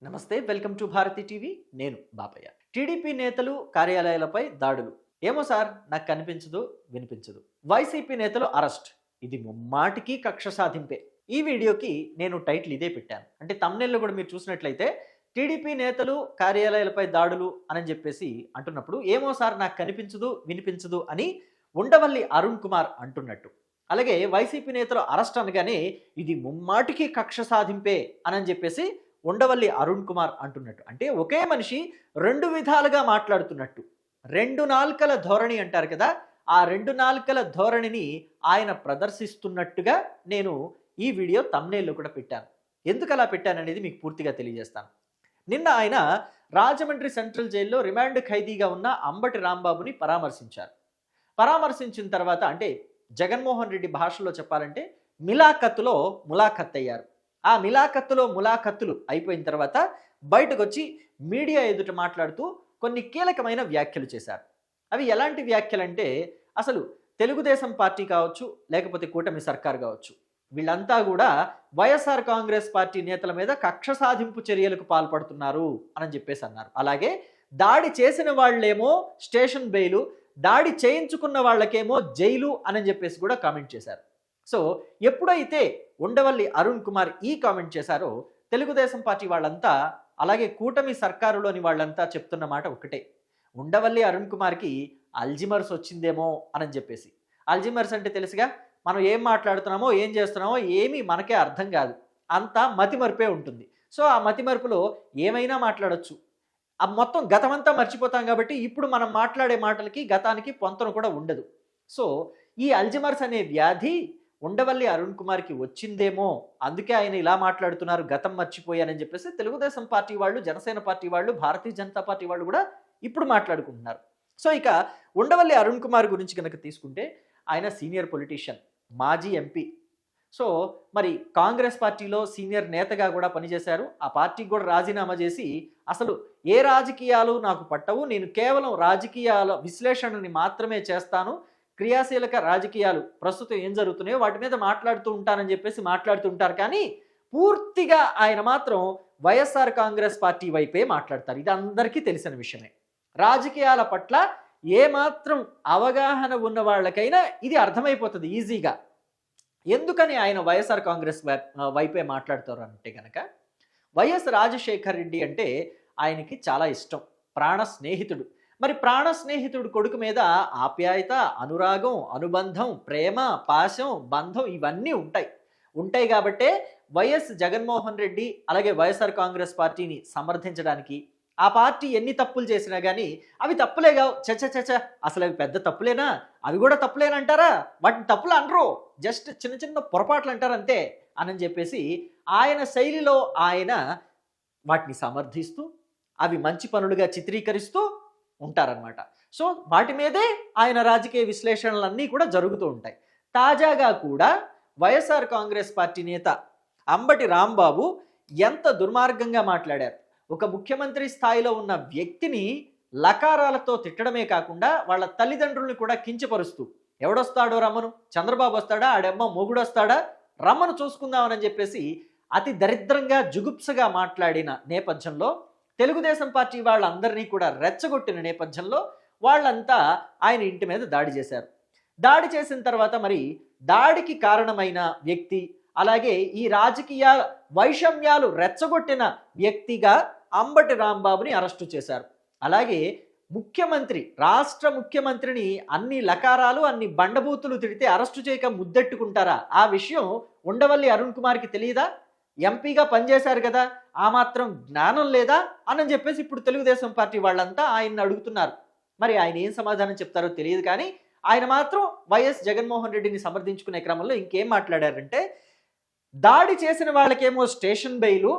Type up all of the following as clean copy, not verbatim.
నమస్తే, welcome to Bharati TV. నేను Bapayya. TDP నేతలు కార్యాలయాలపై దాడులు. ఏమో సార్, నాకు కనిపించదు, వినిపించదు. వైసీపీ నేతలు అరెస్ట్. ఇది ముమ్మాటికి కక్ష సాధింపే. ఈ వీడియోకి నేను టైటిల్ ఇదే పెట్టాను. అంటే తమ్నెల్లో కూడా మీరు చూసినట్లయితే టీడీపీ నేతలు కార్యాలయాలపై దాడులు అని చెప్పేసి అంటున్నప్పుడు ఏమో సార్, నాకు కనిపించదు, వినిపించదు అని ఉండవల్లి అరుణ్ కుమార్ అంటున్నట్టు. అలాగే వైసీపీ నేతలు అరెస్ట్ అనగానే ఇది ముమ్మాటికి కక్ష సాధింపే అని చెప్పేసి ఉండవల్లి అరుణ్ కుమార్ అంటున్నట్టు. అంటే ఒకే మనిషి రెండు విధాలుగా మాట్లాడుతున్నట్టు. రెండు నాల్కల ధోరణి అంటారు కదా, ఆ రెండు నాల్కల ధోరణిని ఆయన ప్రదర్శిస్తున్నట్టుగా నేను ఈ వీడియో థంబ్నెయిల్లో కూడా పెట్టాను. ఎందుకు అలా పెట్టాననేది మీకు పూర్తిగా తెలియజేస్తాను. నిన్న ఆయన రాజమండ్రి సెంట్రల్ జైల్లో రిమాండ్ ఖైదీగా ఉన్న అంబటి రాంబాబుని పరామర్శించారు. పరామర్శించిన తర్వాత అంటే జగన్మోహన్ రెడ్డి భాషలో చెప్పాలంటే మిలాఖత్తులో ములాఖత్ అయ్యారు. ఆ మిలాఖత్తులో ములాఖత్తులు అయిపోయిన తర్వాత బయటకు వచ్చి మీడియా ఎదుట మాట్లాడుతూ కొన్ని కీలకమైన వ్యాఖ్యలు చేశారు. అవి ఎలాంటి వ్యాఖ్యలు అంటే, అసలు తెలుగుదేశం పార్టీ కావచ్చు, లేకపోతే కూటమి సర్కార్ కావచ్చు, వీళ్ళంతా కూడా వైఎస్ఆర్ కాంగ్రెస్ పార్టీ నేతల మీద కక్ష సాధింపు చర్యలకు పాల్పడుతున్నారు అని చెప్పేసి అన్నారు. అలాగే దాడి చేసిన వాళ్ళేమో స్టేషన్ బెయిలు, దాడి చేయించుకున్న వాళ్ళకేమో జైలు అని చెప్పేసి కూడా కామెంట్ చేశారు. సో ఎప్పుడైతే ఉండవల్లి అరుణ్ కుమార్ ఈ కామెంట్ చేశారో తెలుగుదేశం పార్టీ వాళ్ళంతా, అలాగే కూటమి సర్కారులోని వాళ్ళంతా చెప్తున్న మాట ఒకటే, ఉండవల్లి అరుణ్ కుమార్కి అల్జిమర్స్ వచ్చిందేమో అని చెప్పేసి. అల్జిమర్స్ అంటే తెలుసుగా, మనం ఏం మాట్లాడుతున్నామో ఏం చేస్తున్నామో ఏమీ మనకే అర్థం కాదు, అంతా మతిమరుపే ఉంటుంది. సో ఆ మతిమరుపులో ఏమైనా మాట్లాడొచ్చు. ఆ మొత్తం గతమంతా మర్చిపోతాం కాబట్టి ఇప్పుడు మనం మాట్లాడే మాటలకి గతానికి పొంతన కూడా ఉండదు. సో ఈ అల్జిమర్స్ అనే వ్యాధి ఉండవల్లి అరుణ్ కుమార్కి వచ్చిందేమో, అందుకే ఆయన ఇలా మాట్లాడుతున్నారు, గతం మర్చిపోయానని చెప్పేసి తెలుగుదేశం పార్టీ వాళ్ళు, జనసేన పార్టీ వాళ్ళు, భారతీయ జనతా పార్టీ వాళ్ళు కూడా ఇప్పుడు మాట్లాడుకుంటున్నారు. సో ఇక ఉండవల్లి అరుణ్ కుమార్ గురించి కనుక తీసుకుంటే, ఆయన సీనియర్ పొలిటీషియన్, మాజీ ఎంపీ. సో మరి కాంగ్రెస్ పార్టీలో సీనియర్ నేతగా కూడా పనిచేశారు. ఆ పార్టీకి కూడా రాజీనామా చేసి, అసలు ఏ రాజకీయాలు నాకు పట్టవు, నేను కేవలం రాజకీయాల విశ్లేషణని మాత్రమే చేస్తాను, క్రియాశీలక రాజకీయాలు ప్రస్తుతం ఏం జరుగుతున్నాయో వాటి మీద మాట్లాడుతూ ఉంటానని చెప్పేసి మాట్లాడుతూ ఉంటారు. కానీ పూర్తిగా ఆయన మాత్రం వైఎస్ఆర్ కాంగ్రెస్ పార్టీ వైపే మాట్లాడతారు. ఇది అందరికీ తెలిసిన విషయమే. రాజకీయాల పట్ల ఏమాత్రం అవగాహన ఉన్న వాళ్ళకైనా ఇది అర్థమైపోతుంది ఈజీగా. ఎందుకని ఆయన వైఎస్ఆర్ కాంగ్రెస్ వైపే మాట్లాడతారు అంటే కనుక, వైఎస్ రాజశేఖర్ రెడ్డి అంటే ఆయనకి చాలా ఇష్టం, ప్రాణ స్నేహితుడు. మరి ప్రాణ స్నేహితుడు కొడుకు మీద ఆప్యాయత, అనురాగం, అనుబంధం, ప్రేమ, పాశం, బంధం ఇవన్నీ ఉంటాయి కాబట్టే వైఎస్ జగన్మోహన్ రెడ్డి అలాగే వైఎస్ఆర్ కాంగ్రెస్ పార్టీని సమర్థించడానికి, ఆ పార్టీ ఎన్ని తప్పులు చేసినా కానీ అవి తప్పులేగా, చచ అసలు అవి పెద్ద తప్పులేనా, అవి కూడా తప్పులేనంటారా, వాటిని తప్పులు అనరు, జస్ట్ చిన్న చిన్న పొరపాట్లు అంటారు అంతే అని చెప్పేసి ఆయన శైలిలో ఆయన వాటిని సమర్థిస్తూ అవి మంచి పనులుగా చిత్రీకరిస్తూ ఉంటారనమాట. సో వాటి మీదే ఆయన రాజకీయ విశ్లేషణలన్నీ కూడా జరుగుతూ ఉంటాయి. తాజాగా కూడా వైఎస్ఆర్ కాంగ్రెస్ పార్టీ నేత అంబటి రాంబాబు ఎంత దుర్మార్గంగా మాట్లాడారు. ఒక ముఖ్యమంత్రి స్థాయిలో ఉన్న వ్యక్తిని లకారాలతో తిట్టడమే కాకుండా వాళ్ళ తల్లిదండ్రుల్ని కూడా కించపరుస్తూ, ఎవడొస్తాడో రమ్మను, చంద్రబాబు వస్తాడా, ఆడమ్మ మొగుడు వస్తాడా, రమ్మను చూసుకుందామని చెప్పేసి అతి దరిద్రంగా జుగుప్సగా మాట్లాడిన నేపథ్యంలో, తెలుగుదేశం పార్టీ వాళ్ళందరినీ కూడా రెచ్చగొట్టిన నేపథ్యంలో వాళ్ళంతా ఆయన ఇంటి మీద దాడి చేశారు. దాడి చేసిన తర్వాత మరి దాడికి కారణమైన వ్యక్తి, అలాగే ఈ రాజకీయ వైషమ్యాలు రెచ్చగొట్టిన వ్యక్తిగా అంబటి రాంబాబుని అరెస్టు చేశారు. అలాగే ముఖ్యమంత్రి, రాష్ట్ర ముఖ్యమంత్రిని అన్ని లకారాలు, అన్ని బండబూతులు తిడితే అరెస్టు చేయక ముద్దెట్టుకుంటారా? ఆ విషయం ఉండవల్లి అరుణ్ కుమార్కి తెలియదా? ఎంపీగా పనిచేశారు కదా, ఆ మాత్రం జ్ఞానం లేదా అని చెప్పేసి ఇప్పుడు తెలుగుదేశం పార్టీ వాళ్ళంతా ఆయన్ని అడుగుతున్నారు. మరి ఆయన ఏం సమాధానం చెప్తారో తెలియదు. కానీ ఆయన మాత్రం వైఎస్ జగన్మోహన్ రెడ్డిని సమర్థించుకునే క్రమంలో ఇంకేం మాట్లాడారంటే, దాడి చేసిన వాళ్ళకేమో స్టేషన్ బెయిలు,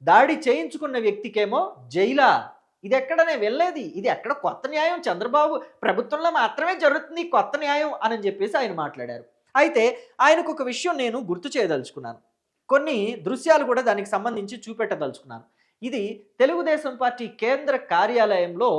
దాడి చేయించుకున్న వ్యక్తికేమో జైలా, ఇది ఎక్కడనే వెళ్ళేది, ఇది ఎక్కడ కొత్త న్యాయం, చంద్రబాబు ప్రభుత్వంలో మాత్రమే జరుగుతుంది కొత్త న్యాయం అని చెప్పేసి ఆయన మాట్లాడారు. అయితే ఆయనకు ఒక విషయం నేను గుర్తు చేయదలుచుకున్నాను, కొన్ని దృశ్యాలు కూడా దానికి సంబంధించి చూపెట్టదలుచుకున్నాను. ఇది తెలుగుదేశం పార్టీ కేంద్ర కార్యాలయంలో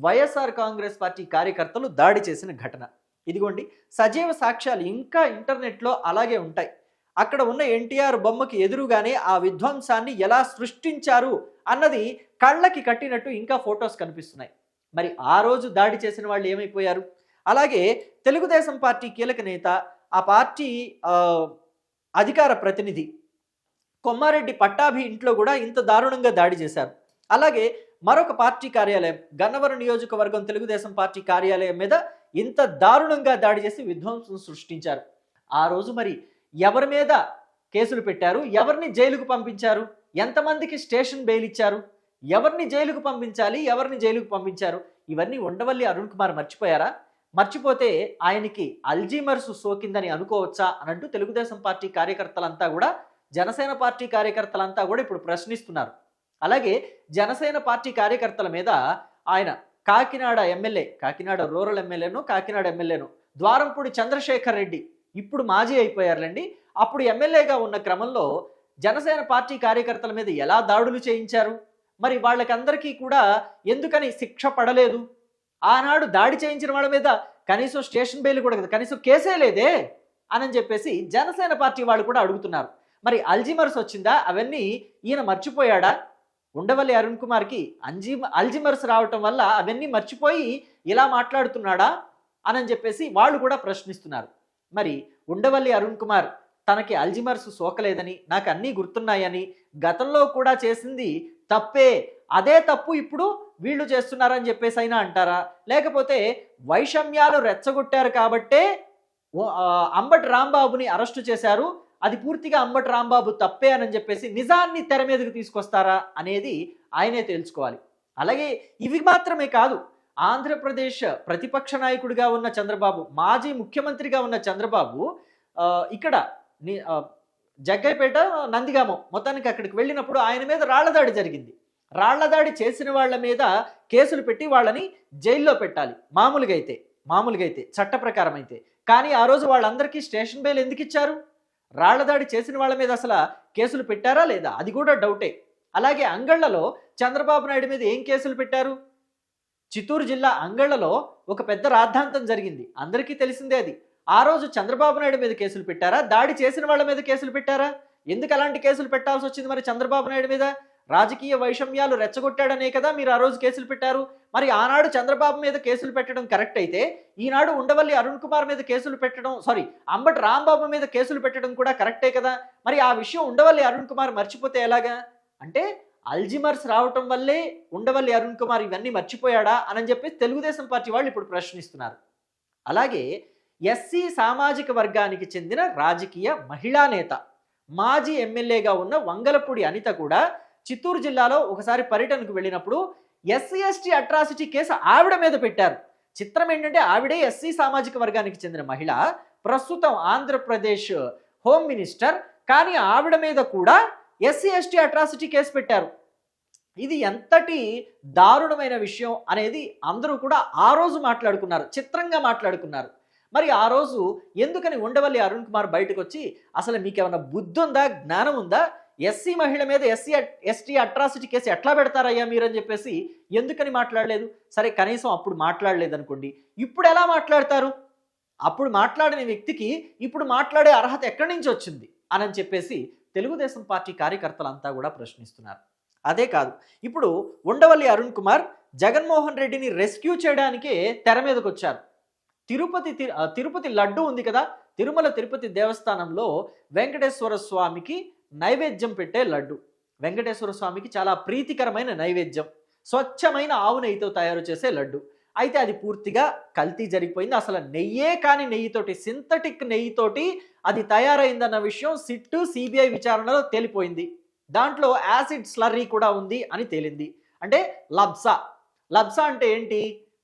వైఎస్ఆర్ కాంగ్రెస్ పార్టీ కార్యకర్తలు దాడి చేసిన ఘటన. ఇదిగోండి, సజీవ సాక్ష్యాలు ఇంకా ఇంటర్నెట్లో అలాగే ఉంటాయి. అక్కడ ఉన్న ఎన్టీఆర్ బొమ్మకి ఎదురుగానే ఆ విధ్వంసాన్ని ఎలా సృష్టించారు అన్నది కళ్ళకి కట్టినట్టు ఇంకా ఫొటోస్ కనిపిస్తున్నాయి. మరి ఆ రోజు దాడి చేసిన వాళ్ళు ఏమైపోయారు? అలాగే తెలుగుదేశం పార్టీ కీలక నేత, ఆ పార్టీ అధికార ప్రతినిధి కొమ్మారెడ్డి పట్టాభి ఇంట్లో కూడా ఇంత దారుణంగా దాడి చేశారు. అలాగే మరొక పార్టీ కార్యాలయం గన్నవరం నియోజకవర్గం తెలుగుదేశం పార్టీ కార్యాలయం మీద ఇంత దారుణంగా దాడి చేసి విధ్వంసం సృష్టించారు. ఆ రోజు మరి ఎవరి మీద కేసులు పెట్టారు? ఎవరిని జైలుకు పంపించారు? ఎంతమందికి స్టేషన్ బెయిల్ ఇచ్చారు? ఎవరిని జైలుకు పంపించాలి, ఎవరిని జైలుకు పంపించారు? ఇవన్నీ ఉండవల్లి అరుణ్ కుమార్ మర్చిపోయారా? మర్చిపోతే ఆయనకి అల్జీమర్స్ సోకిందని అనుకోవచ్చా అనంటూ తెలుగుదేశం పార్టీ కార్యకర్తలంతా కూడా, జనసేన పార్టీ కార్యకర్తలంతా కూడా ఇప్పుడు ప్రశ్నిస్తున్నారు. అలాగే జనసేన పార్టీ కార్యకర్తల మీద ఆయన కాకినాడ ఎమ్మెల్యే, కాకినాడ రూరల్ ఎమ్మెల్యేను, కాకినాడ ఎమ్మెల్యేను ద్వారంపూడి చంద్రశేఖర్ రెడ్డి ఇప్పుడు మాజీ అయిపోయారులేండి. అప్పుడు ఎమ్మెల్యేగా ఉన్న క్రమంలో జనసేన పార్టీ కార్యకర్తల మీద ఎలా దాడులు చేయించారు? మరి వాళ్ళకందరికీ కూడా ఎందుకని శిక్ష పడలేదు? ఆనాడు దాడి చేయించిన వాళ్ళ మీద కనీసం స్టేషన్ బెయిల్ కూడా కదా, కనీసం కేసే లేదే అని చెప్పేసి జనసేన పార్టీ వాళ్ళు కూడా అడుగుతున్నారు. మరి అల్జీమర్స్ వచ్చిందా? అవన్నీ ఈయన మర్చిపోయాడా? ఉండవల్లి అరుణ్ కుమార్కి అల్జీమర్స్ రావటం వల్ల అవన్నీ మర్చిపోయి ఇలా మాట్లాడుతున్నాడా అని చెప్పేసి వాళ్ళు కూడా ప్రశ్నిస్తున్నారు. మరి ఉండవల్లి అరుణ్ కుమార్ తనకి అల్జీమర్స్ సోకలేదని, నాకు అన్నీ గుర్తున్నాయని, గతంలో కూడా చేసింది తప్పే, అదే తప్పు ఇప్పుడు వీళ్ళు చేస్తున్నారని చెప్పేసి అయినా అంటారా? లేకపోతే వైషమ్యాలు రెచ్చగొట్టారు కాబట్టే అంబటి రాంబాబుని అరెస్టు చేశారు, అది పూర్తిగా అంబటి రాంబాబు తప్పే అని చెప్పేసి నిజాన్ని తెర మీదకి తీసుకొస్తారా అనేది ఆయనే తెలుసుకోవాలి. అలాగే ఇవి మాత్రమే కాదు, ఆంధ్రప్రదేశ్ ప్రతిపక్ష నాయకుడిగా ఉన్న చంద్రబాబు, మాజీ ముఖ్యమంత్రిగా ఉన్న చంద్రబాబు ఇక్కడ జగ్గైపేట, నందిగామం మొత్తానికి అక్కడికి వెళ్ళినప్పుడు ఆయన మీద రాళ్లదాడి జరిగింది. రాళ్లదాడి చేసిన వాళ్ళ మీద కేసులు పెట్టి వాళ్ళని జైల్లో పెట్టాలి మామూలుగా అయితే చట్ట ప్రకారం అయితే. కానీ ఆ రోజు వాళ్ళందరికీ స్టేషన్ బెయిల్ ఎందుకు ఇచ్చారు? రాళ్లదాడి చేసిన వాళ్ళ మీద అసలు కేసులు పెట్టారా లేదా? అది కూడా డౌటే. అలాగే అంగళ్లలో చంద్రబాబు నాయుడు మీద ఏం కేసులు పెట్టారు? చిత్తూరు జిల్లా అంగళ్లలో ఒక పెద్ద రాద్ధాంతం జరిగింది, అందరికీ తెలిసిందే అది. ఆ రోజు చంద్రబాబు నాయుడు మీద కేసులు పెట్టారా? దాడి చేసిన వాళ్ళ మీద కేసులు పెట్టారా? ఎందుకు అలాంటి కేసులు పెట్టాల్సి వచ్చింది మరి చంద్రబాబు నాయుడు మీద? రాజకీయ వైషమ్యాలు రెచ్చగొట్టాడనే కదా మీరు ఆ రోజు కేసులు పెట్టారు. మరి ఆనాడు చంద్రబాబు మీద కేసులు పెట్టడం కరెక్ట్ అయితే, ఈనాడు ఉండవల్లి అరుణ్ కుమార్ మీద కేసులు పెట్టడం, అంబటి రాంబాబు మీద కేసులు పెట్టడం కూడా కరెక్టే కదా. మరి ఆ విషయం ఉండవల్లి అరుణ్ కుమార్ మర్చిపోతే ఎలాగా? అంటే అల్జీమర్స్ రావటం వల్లే ఉండవల్లి అరుణ్ కుమార్ ఇవన్నీ మర్చిపోయాడా అని చెప్పి తెలుగుదేశం పార్టీ వాళ్ళు ఇప్పుడు ప్రశ్నిస్తున్నారు. అలాగే ఎస్సీ సామాజిక వర్గానికి చెందిన రాజకీయ మహిళా నేత, మాజీ ఎమ్మెల్యేగా ఉన్న వంగలపూడి అనిత కూడా చిత్తూరు జిల్లాలో ఒకసారి పర్యటనకు వెళ్ళినప్పుడు ఎస్సీ ఎస్టీ అట్రాసిటీ కేసు ఆవిడ మీద పెట్టారు. చిత్రం ఏంటంటే ఆవిడే ఎస్సీ సామాజిక వర్గానికి చెందిన మహిళ, ప్రస్తుతం ఆంధ్రప్రదేశ్ హోమ్ మినిస్టర్, కానీ ఆవిడ మీద కూడా ఎస్సీ ఎస్టీ అట్రాసిటీ కేసు పెట్టారు. ఇది ఎంతటి దారుణమైన విషయం అనేది అందరూ కూడా ఆ రోజు మాట్లాడుకున్నారు, చిత్రంగా మాట్లాడుకున్నారు. మరి ఆ రోజు ఎందుకని ఉండవల్లి అరుణ్ కుమార్ బయటకు వచ్చి అసలు మీకేమన్నా బుద్ధి ఉందా, జ్ఞానం ఉందా, ఎస్సీ మహిళ మీద ఎస్సీ ఎస్టీ అట్రాసిటీ కేసు ఎట్లా పెడతారయ్యా మీరు అని చెప్పేసి ఎందుకని మాట్లాడలేదు? సరే కనీసం అప్పుడు మాట్లాడలేదు అనుకోండి, ఇప్పుడు ఎలా మాట్లాడతారు? అప్పుడు మాట్లాడిన వ్యక్తికి ఇప్పుడు మాట్లాడే అర్హత ఎక్కడి నుంచి వచ్చింది అని చెప్పేసి తెలుగుదేశం పార్టీ కార్యకర్తలంతా కూడా ప్రశ్నిస్తున్నారు. అదే కాదు, ఇప్పుడు ఉండవల్లి అరుణ్ కుమార్ జగన్మోహన్ రెడ్డిని రెస్క్యూ చేయడానికే తెర మీదకి వచ్చారు. తిరుపతి లడ్డు ఉంది కదా, తిరుమల తిరుపతి దేవస్థానంలో వెంకటేశ్వర స్వామికి నైవేద్యం పెట్టే లడ్డు, వెంకటేశ్వర స్వామికి చాలా ప్రీతికరమైన నైవేద్యం, స్వచ్ఛమైన ఆవు నెయ్యితో తయారు చేసే లడ్డు. అయితే అది పూర్తిగా కల్తీ జరిగిపోయింది. అసలు నెయ్యే కాని నెయ్యితోటి, సింథటిక్ నెయ్యితోటి అది తయారైందన్న విషయం సిట్టు సిబిఐ విచారణలో తేలిపోయింది. దాంట్లో యాసిడ్ స్లర్రీ కూడా ఉంది అని తేలింది. అంటే లబ్సా అంటే ఏంటి?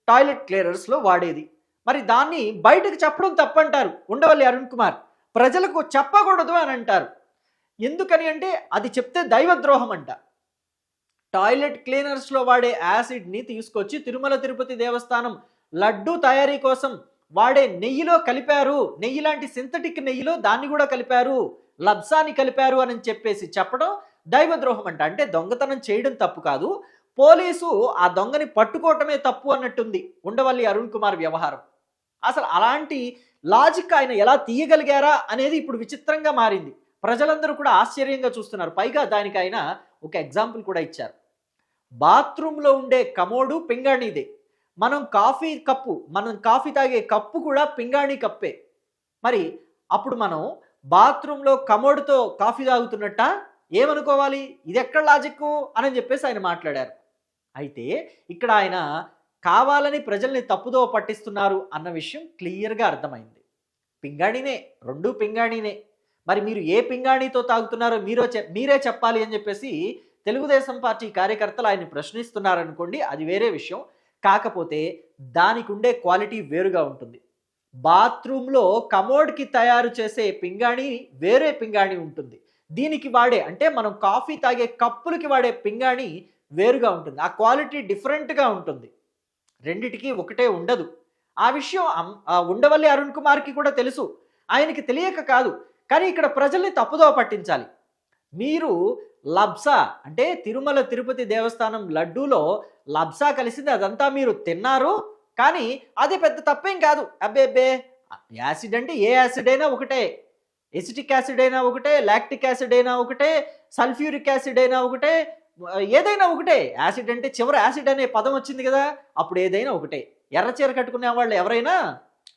టాయిలెట్ క్లీనర్స్లో వాడేది. మరి దాన్ని బయటకు చెప్పడం తప్పంటారు ఉండవల్లి అరుణ్ కుమార్, ప్రజలకు చెప్పకూడదు అని అంటారు. ఎందుకని అంటే అది చెప్తే దైవద్రోహం అంట. టాయిలెట్ క్లీనర్స్లో వాడే యాసిడ్ని తీసుకొచ్చి తిరుమల తిరుపతి దేవస్థానం లడ్డు తయారీ కోసం వాడే నెయ్యిలో కలిపారు, నెయ్యి లాంటి సింథటిక్ నెయ్యిలో దాన్ని కూడా కలిపారు, లబ్సాని కలిపారు అని చెప్పేసి చెప్పడం దైవద్రోహం అంట. అంటే దొంగతనం చేయడం తప్పు కాదు, పోలీసు ఆ దొంగని పట్టుకోవటమే తప్పు అన్నట్టుంది ఉండవల్లి అరుణ్ కుమార్ వ్యవహారం. అసలు అలాంటి లాజిక్ ఆయన ఎలా తీయగలిగారా అనేది ఇప్పుడు విచిత్రంగా మారింది. ప్రజలందరూ కూడా ఆశ్చర్యంగా చూస్తున్నారు. పైగా దానికి ఆయన ఒక ఎగ్జాంపుల్ కూడా ఇచ్చారు. బాత్రూంలో ఉండే కమోడు పింగాణిదే. మనం కాఫీ తాగే కప్పు కూడా పింగాణి కప్పే. మరి అప్పుడు మనం బాత్రూంలో కమోడుతో కాఫీ తాగుతున్నట్ట ఏమనుకోవాలి? ఇది ఎక్కడ లాజిక్కు అని చెప్పేసి ఆయన మాట్లాడారు. అయితే ఇక్కడ ఆయన కావాలని ప్రజల్ని తప్పుదోవ పట్టిస్తున్నారు అన్న విషయం క్లియర్‌గా అర్థమైంది. పింగాణినే, 2 పింగాణినే. మరి మీరు ఏ పింగాణితో తాగుతున్నారో మీరే చెప్పాలి అని చెప్పేసి తెలుగుదేశం పార్టీ కార్యకర్తలు ఆయన్ని ప్రశ్నిస్తున్నారనుకోండి, అది వేరే విషయం. కాకపోతే దానికి ఉండే క్వాలిటీ వేరుగా ఉంటుంది. బాత్రూంలో కమోడ్‌కి తయారు చేసే పింగాణి వేరే పింగాణి ఉంటుంది. దీనికి వాడే అంటే మనం కాఫీ తాగే కప్పులకి వాడే పింగాణి వేరుగా ఉంటుంది. ఆ క్వాలిటీ డిఫరెంట్‌గా ఉంటుంది. రెండిటికి ఒకటే ఉండదు. ఆ విషయం ఉండవల్లి అరుణ్ కుమార్‌కి కూడా తెలుసు. ఆయనకి తెలియక కాదు. కానీ ఇక్కడ ప్రజల్ని తప్పుదోవ పట్టించాలి. మీరు లబ్సా అంటే తిరుమల తిరుపతి దేవస్థానం లడ్డూలో లబ్సా కలిసింది, అదంతా మీరు తిన్నారు. కానీ అది పెద్ద తప్పేం కాదు. అబ్బే యాసిడ్ అంటే ఏ యాసిడ్ అయినా ఒకటే. ఎసిటిక్ యాసిడ్ అయినా ఒకటే, లాక్టిక్ యాసిడ్ అయినా ఒకటే, సల్ఫ్యూరిక్ యాసిడ్ అయినా ఒకటే, ఏదైనా ఒకటే. యాసిడ్ అంటే చివరి యాసిడ్ అనే పదం వచ్చింది కదా, అప్పుడు ఏదైనా ఒకటే. ఎర్ర చీర కట్టుకునే వాళ్ళు ఎవరైనా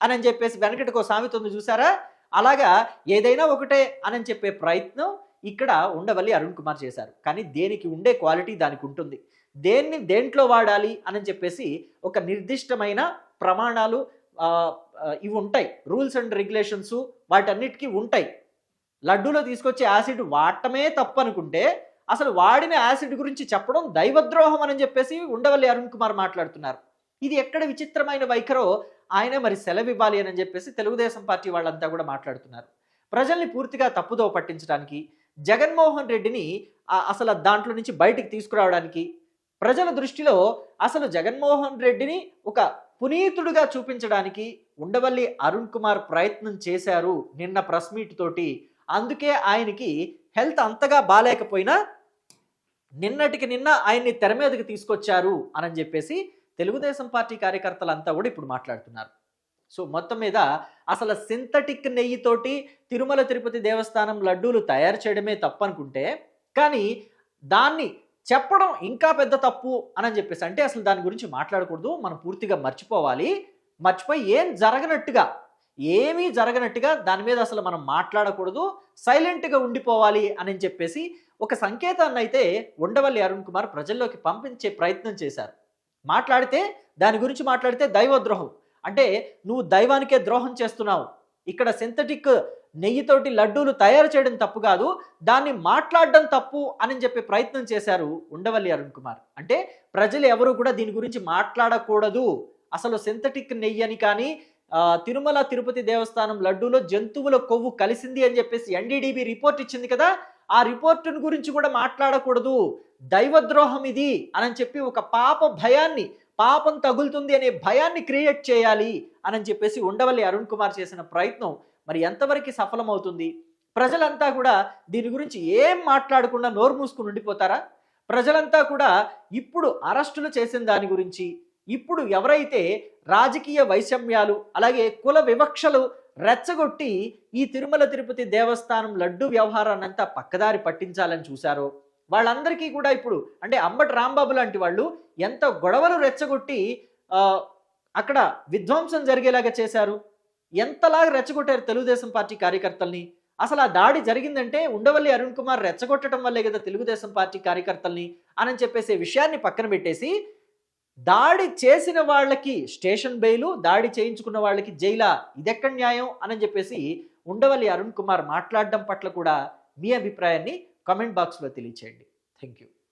అని చెప్పేసి వెనకటికో సామెత ఉంది చూసారా, అలాగా ఏదైనా ఒకటే అని చెప్పే ప్రయత్నం ఇక్కడ ఉండవల్లి అరుణ్ కుమార్ చేశారు. కానీ దేనికి ఉండే క్వాలిటీ దానికి ఉంటుంది. దేంట్లో వాడాలి అని చెప్పేసి ఒక నిర్దిష్టమైన ప్రమాణాలు ఇవి ఉంటాయి. రూల్స్ అండ్ రెగ్యులేషన్స్ వాటన్నిటికీ ఉంటాయి. లడ్డూలో తీసుకొచ్చే యాసిడ్ వాడటమే తప్పు అనుకుంటే అసలు వాడిన యాసిడ్ గురించి చెప్పడం దైవద్రోహం అని చెప్పేసి ఉండవల్లి అరుణ్ కుమార్ మాట్లాడుతున్నారు. ఇది ఎక్కడ విచిత్రమైన వైఖరో ఆయన మరి సెలవివ్వాలి అని చెప్పేసి తెలుగుదేశం పార్టీ వాళ్ళంతా కూడా మాట్లాడుతున్నారు. ప్రజల్ని పూర్తిగా తప్పుదోవ పట్టించడానికి, జగన్మోహన్ రెడ్డిని అసలు దాంట్లో నుంచి బయటికి తీసుకురావడానికి, ప్రజల దృష్టిలో అసలు జగన్మోహన్ రెడ్డిని ఒక పునీతుడుగా చూపించడానికి ఉండవల్లి అరుణ్ కుమార్ ప్రయత్నం చేశారు నిన్న ప్రెస్ మీట్ తోటి. అందుకే ఆయనకి హెల్త్ అంతగా బాలేకపోయినా నిన్నటికి నిన్న ఆయన్ని తెర మీదకి తీసుకొచ్చారు అని చెప్పేసి తెలుగుదేశం పార్టీ కార్యకర్తలంతా కూడా ఇప్పుడు మాట్లాడుతున్నారు. సో మొత్తం మీద అసలు సింథటిక్ నెయ్యితోటి తిరుమల తిరుపతి దేవస్థానం లడ్డూలు తయారు చేయడమే తప్పు అనుకుంటే, కానీ దాన్ని చెప్పడం ఇంకా పెద్ద తప్పు అని చెప్పేసి, అంటే అసలు దాని గురించి మాట్లాడకూడదు, మనం పూర్తిగా మర్చిపోయి ఏమీ జరగనట్టుగా దాని మీద అసలు మనం మాట్లాడకూడదు, సైలెంట్గా ఉండిపోవాలి అని చెప్పేసి ఒక సంకేతాన్ని అయితే ఉండవల్లి అరుణ్ కుమార్ ప్రజల్లోకి పంపించే ప్రయత్నం చేశారు. దాని గురించి మాట్లాడితే దైవద్రోహం, అంటే నువ్వు దైవానికే ద్రోహం చేస్తున్నావు. ఇక్కడ సింథటిక్ నెయ్యితోటి లడ్డూలు తయారు చేయడం తప్పు కాదు, దాన్ని మాట్లాడడం తప్పు అని చెప్పే ప్రయత్నం చేశారు ఉండవల్లి అరుణ్ కుమార్. అంటే ప్రజలు ఎవరు కూడా దీని గురించి మాట్లాడకూడదు, అసలు సింథటిక్ నెయ్యి అని కానీ తిరుమల తిరుపతి దేవస్థానం లడ్డూలో జంతువుల కొవ్వు కలిసింది అని చెప్పేసి ఎన్డీడీబీ రిపోర్ట్ ఇచ్చింది కదా, ఆ రిపోర్టును గురించి కూడా మాట్లాడకూడదు, దైవద్రోహం ఇది అని చెప్పి ఒక పాపం తగులుతుంది అనే భయాన్ని క్రియేట్ చేయాలి అని చెప్పేసి ఉండవల్లి అరుణ్ కుమార్ చేసిన ప్రయత్నం మరి ఎంతవరకు సఫలమవుతుంది? ప్రజలంతా కూడా దీని గురించి ఏం మాట్లాడకుండా నోరు మూసుకుని ఉండిపోతారా? ప్రజలంతా కూడా ఇప్పుడు అరెస్టులు చేసిన దాని గురించి, ఇప్పుడు ఎవరైతే రాజకీయ వైషమ్యాలు అలాగే కుల వివక్షలు రెచ్చగొట్టి ఈ తిరుమల తిరుపతి దేవస్థానం లడ్డు వ్యవహారాన్ని అంతా పక్కదారి పట్టించాలని చూశారో వాళ్ళందరికీ కూడా ఇప్పుడు అంటే అంబటి రాంబాబు లాంటి వాళ్ళు ఎంత గొడవలు రెచ్చగొట్టి అక్కడ విధ్వంసం జరిగేలాగా చేశారు, ఎంతలాగా రెచ్చగొట్టారు తెలుగుదేశం పార్టీ కార్యకర్తల్ని. అసలు ఆ దాడి జరిగిందంటే ఉండవల్లి అరుణ్ కుమార్ రెచ్చగొట్టడం వల్లే కదా తెలుగుదేశం పార్టీ కార్యకర్తల్ని అని చెప్పేసి విషయాన్ని పక్కన పెట్టేసి, దాడి చేసిన వాళ్ళకి స్టేషన్ బెయిలు, దాడి చేయించుకున్న వాళ్ళకి జైలా, ఇదెక్కడ న్యాయం అని చెప్పేసి ఉండవల్లి అరుణ్ కుమార్ మాట్లాడడం పట్ల కూడా మీ అభిప్రాయాన్ని కామెంట్ బాక్స్లో తెలియచేయండి. Thank you.